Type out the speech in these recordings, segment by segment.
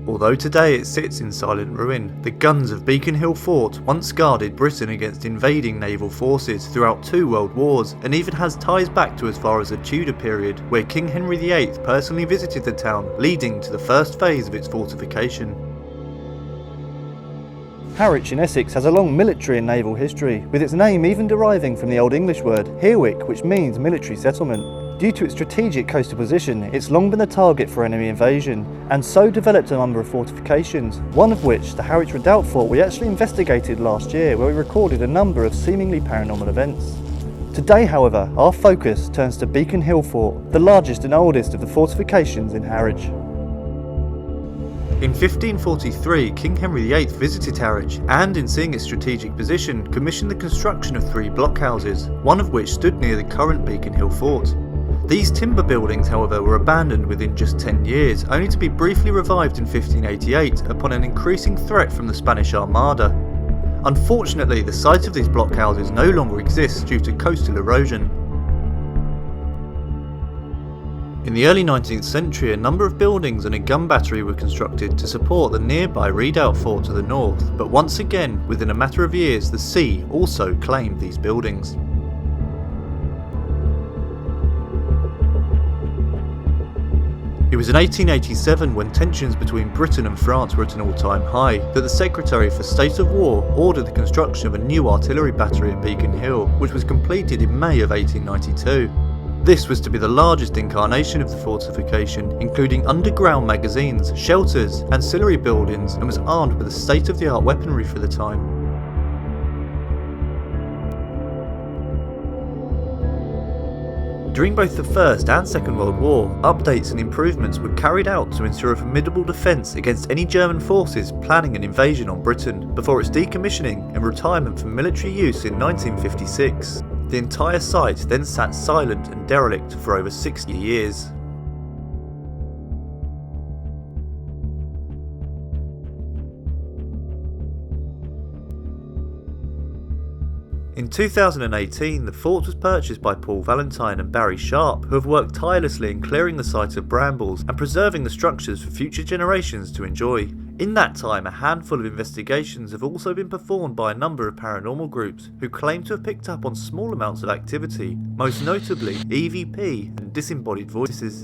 Although today it sits in silent ruin, the guns of Beacon Hill Fort once guarded Britain against invading naval forces throughout 2 world wars, and even has ties back to as far as the Tudor period, where King Henry VIII personally visited the town, leading to the first phase of its fortification. Harwich in Essex has a long military and naval history, with its name even deriving from the Old English word Herwick, which means military settlement. Due to its strategic coastal position, it's long been a target for enemy invasion, and so developed a number of fortifications, one of which, the Harwich Redoubt Fort, we actually investigated last year, where we recorded a number of seemingly paranormal events. Today, however, our focus turns to Beacon Hill Fort, the largest and oldest of the fortifications in Harwich. In 1543, King Henry VIII visited Harwich, and in seeing its strategic position, commissioned the construction of 3 blockhouses, one of which stood near the current Beacon Hill Fort. These timber buildings, however, were abandoned within just 10 years, only to be briefly revived in 1588 upon an increasing threat from the Spanish Armada. Unfortunately, the site of these blockhouses no longer exists due to coastal erosion. In the early 19th century, a number of buildings and a gun battery were constructed to support the nearby Redoubt Fort to the north, but once again, within a matter of years, the sea also claimed these buildings. It was in 1887, when tensions between Britain and France were at an all-time high, that the Secretary for State of War ordered the construction of a new artillery battery at Beacon Hill, which was completed in May of 1892. This was to be the largest incarnation of the fortification, including underground magazines, shelters, ancillary buildings, and was armed with a state-of-the-art weaponry for the time. During both the First and Second World War, updates and improvements were carried out to ensure a formidable defence against any German forces planning an invasion on Britain, before its decommissioning and retirement from military use in 1956. The entire site then sat silent and derelict for over 60 years. In 2018, the fort was purchased by Paul Valentine and Barry Sharp, who have worked tirelessly in clearing the site of brambles and preserving the structures for future generations to enjoy. In that time, a handful of investigations have also been performed by a number of paranormal groups who claim to have picked up on small amounts of activity, most notably EVP and disembodied voices.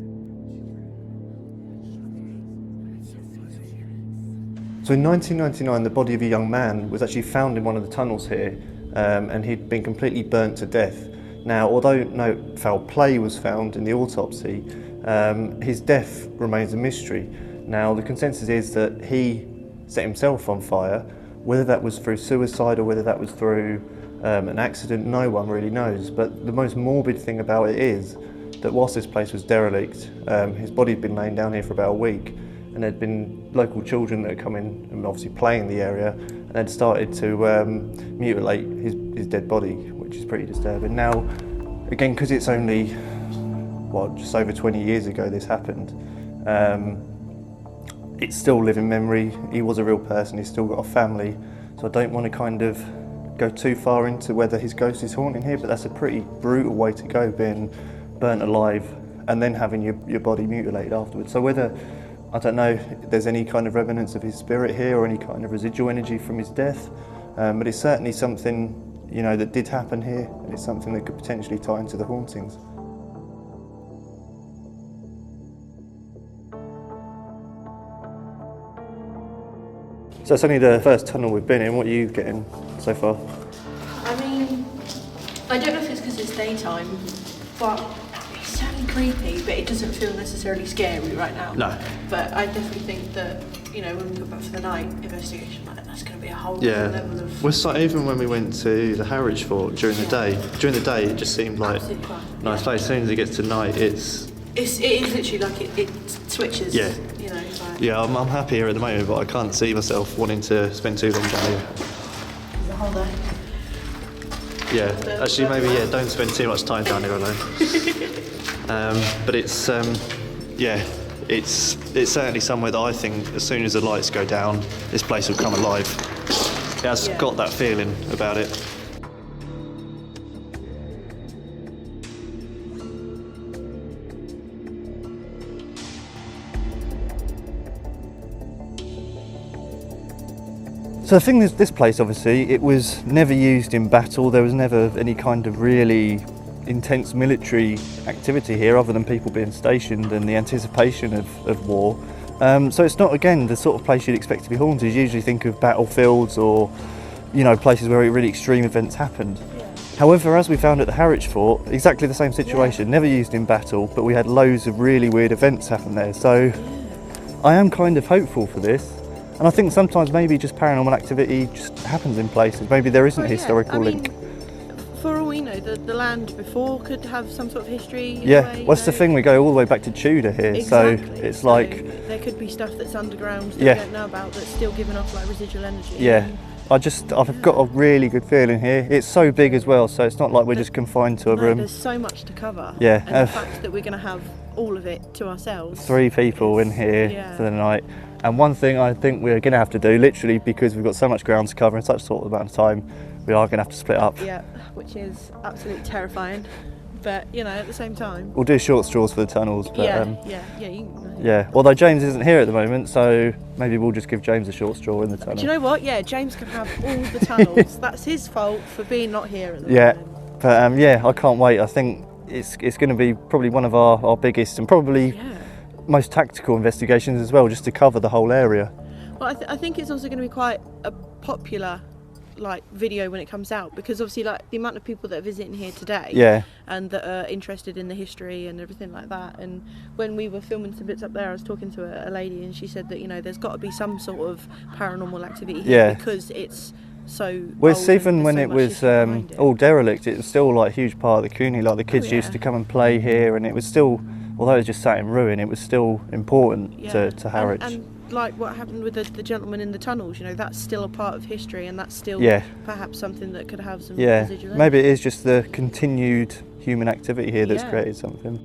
So in 1999, the body of a young man was actually found in one of the tunnels here, and he'd been completely burnt to death. Now, although no foul play was found in the autopsy, his death remains a mystery. Now, the consensus is that he set himself on fire. Whether that was through suicide or whether that was through an accident, no one really knows. But the most morbid thing about it is that whilst this place was derelict, his body had been laying down here for about a week, and there'd been local children that had come in and obviously play in the area, and had started to mutilate his dead body, which is pretty disturbing. Now, again, because it's only, just over 20 years ago this happened, it's still living memory. He was a real person, he's still got a family, so I don't want to kind of go too far into whether his ghost is haunting here, but that's a pretty brutal way to go, being burnt alive and then having your body mutilated afterwards. So whether, I don't know if there's any kind of remnants of his spirit here or any kind of residual energy from his death, but it's certainly something, that did happen here, and it's something that could potentially tie into the hauntings. So it's only the first tunnel we've been in. What are you getting so far? I mean, I don't know if it's because it's daytime, but it's certainly creepy, but it doesn't feel necessarily scary right now. No. But I definitely think that, when we go back for the night investigation, that's going to be a whole different level of... Well, even when we went to the Harwich Fort during the day, it just seemed like a nice place. As soon as it gets to night, it is literally like it switches. Yeah. I'm happy here at the moment, but I can't see myself wanting to spend too long down here. The whole day. Yeah, actually maybe, don't spend too much time down here alone. But it's certainly somewhere that I think as soon as the lights go down, this place will come alive. It has got that feeling about it. So the thing is, this place, obviously, it was never used in battle. There was never any kind of really intense military activity here other than people being stationed and the anticipation of war. So it's not, again, the sort of place you'd expect to be haunted. You usually think of battlefields or, you know, places where really extreme events happened. However, as we found at the Harwich Fort, exactly the same situation, never used in battle, but we had loads of really weird events happen there. So I am kind of hopeful for this. And I think sometimes maybe just paranormal activity just happens in places. Maybe there isn't a historical link. For all we know, the land before could have some sort of history. What's the thing? We go all the way back to Tudor here, exactly. So it's like there could be stuff that's underground that we don't know about that's still giving off like residual energy. Yeah, I've got a really good feeling here. It's so big as well, so it's not like we're just confined to a room. There's so much to cover. Yeah, and the fact that we're going to have all of it to ourselves. 3 people in here for the night. And one thing I think we're going to have to do, literally because we've got so much ground to cover in such sort of amount of time, we are going to have to split up. Yeah, which is absolutely terrifying. But, you know, at the same time... We'll do short straws for the tunnels. But, yeah. Although James isn't here at the moment, so maybe we'll just give James a short straw in the tunnel. Do you know what? Yeah, James can have all the tunnels. That's his fault for being not here at the moment. But I can't wait. I think it's going to be probably one of our biggest and probably most tactical investigations as well, just to cover the whole area. Well, I think it's also going to be quite a popular video when it comes out, because obviously the amount of people that are visiting here today and that are interested in the history and everything like that. And when we were filming some bits up there, I was talking to a lady and she said that, you know, there's got to be some sort of paranormal activity here because it's so even when it was all derelict, it was still like a huge part of the Cooney. Like the kids used to come and play here, and it was still, although it was just sat in ruin, it was still important to Harwich. And like what happened with the gentleman in the tunnels, you know, that's still a part of history, and that's still perhaps something that could have some residual energy. Maybe it is just the continued human activity here that's created something.